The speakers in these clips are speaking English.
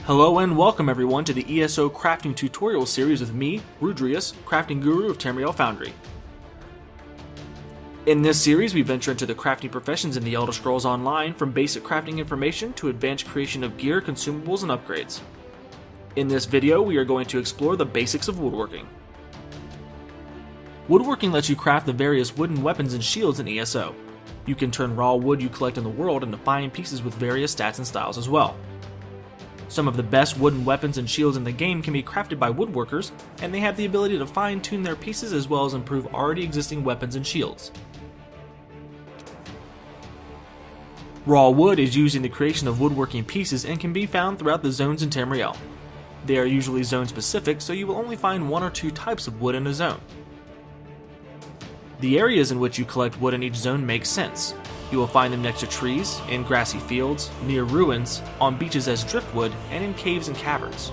Hello and welcome everyone to the ESO crafting tutorial series with me, Rudrius, crafting guru of Tamriel Foundry. In this series we venture into the crafting professions in the Elder Scrolls Online, from basic crafting information to advanced creation of gear, consumables, and upgrades. In this video we are going to explore the basics of woodworking. Woodworking lets you craft the various wooden weapons and shields in ESO. You can turn raw wood you collect in the world into fine pieces with various stats and styles as well. Some of the best wooden weapons and shields in the game can be crafted by woodworkers, and they have the ability to fine-tune their pieces as well as improve already existing weapons and shields. Raw wood is used in the creation of woodworking pieces and can be found throughout the zones in Tamriel. They are usually zone specific, so you will only find one or two types of wood in a zone. The areas in which you collect wood in each zone make sense. You will find them next to trees, in grassy fields, near ruins, on beaches as driftwood, and in caves and caverns.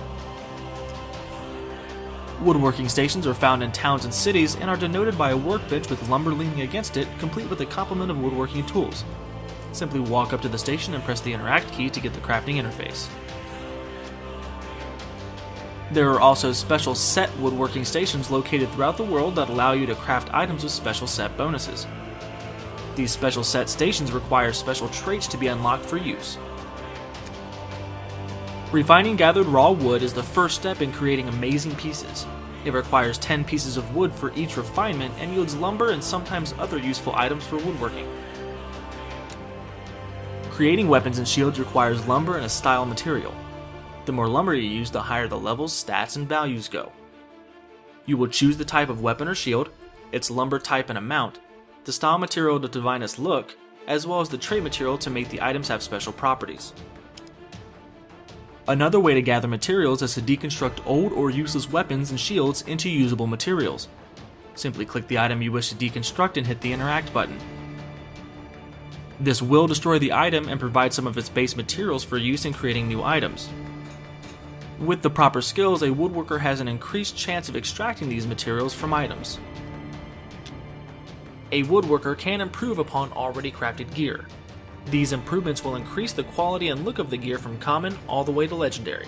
Woodworking stations are found in towns and cities and are denoted by a workbench with lumber leaning against it, complete with a complement of woodworking tools. Simply walk up to the station and press the interact key to get the crafting interface. There are also special set woodworking stations located throughout the world that allow you to craft items with special set bonuses. These special set stations require special traits to be unlocked for use. Refining gathered raw wood is the first step in creating amazing pieces. It requires 10 pieces of wood for each refinement and yields lumber and sometimes other useful items for woodworking. Creating weapons and shields requires lumber and a style material. The more lumber you use, the higher the levels, stats, and values go. You will choose the type of weapon or shield, its lumber type and amount, the style material to define its look, as well as the trait material to make the items have special properties. Another way to gather materials is to deconstruct old or useless weapons and shields into usable materials. Simply click the item you wish to deconstruct and hit the interact button. This will destroy the item and provide some of its base materials for use in creating new items. With the proper skills, a woodworker has an increased chance of extracting these materials from items. A woodworker can improve upon already crafted gear. These improvements will increase the quality and look of the gear from common all the way to legendary.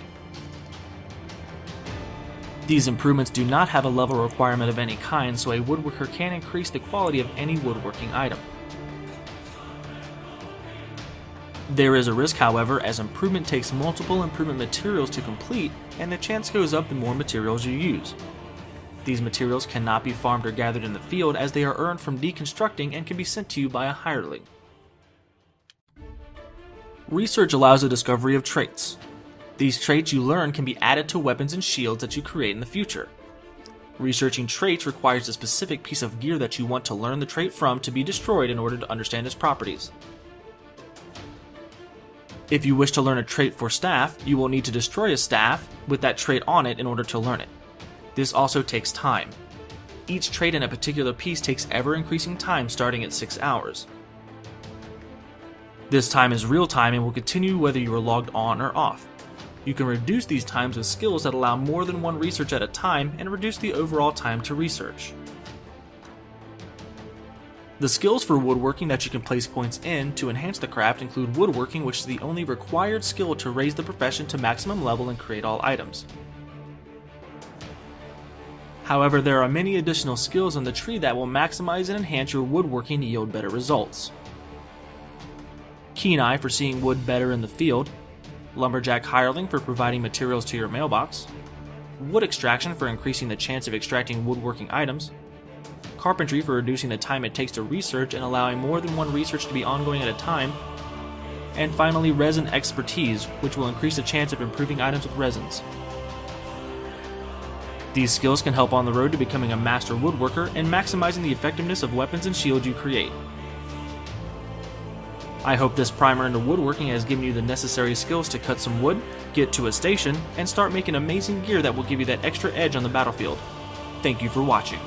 These improvements do not have a level requirement of any kind, so a woodworker can increase the quality of any woodworking item. There is a risk, however, as improvement takes multiple improvement materials to complete, and the chance goes up the more materials you use. These materials cannot be farmed or gathered in the field, as they are earned from deconstructing and can be sent to you by a hireling. Research allows the discovery of traits. These traits you learn can be added to weapons and shields that you create in the future. Researching traits requires a specific piece of gear that you want to learn the trait from to be destroyed in order to understand its properties. If you wish to learn a trait for staff, you will need to destroy a staff with that trait on it in order to learn it. This also takes time. Each trait in a particular piece takes ever-increasing time, starting at 6 hours. This time is real time and will continue whether you are logged on or off. You can reduce these times with skills that allow more than one research at a time and reduce the overall time to research. The skills for woodworking that you can place points in to enhance the craft include woodworking, which is the only required skill to raise the profession to maximum level and create all items. However, there are many additional skills on the tree that will maximize and enhance your woodworking to yield better results. Keen Eye for seeing wood better in the field, Lumberjack Hireling for providing materials to your mailbox, Wood Extraction for increasing the chance of extracting woodworking items, Carpentry for reducing the time it takes to research and allowing more than one research to be ongoing at a time, and finally Resin Expertise, which will increase the chance of improving items with resins. These skills can help on the road to becoming a master woodworker and maximizing the effectiveness of weapons and shields you create. I hope this primer into woodworking has given you the necessary skills to cut some wood, get to a station, and start making amazing gear that will give you that extra edge on the battlefield. Thank you for watching.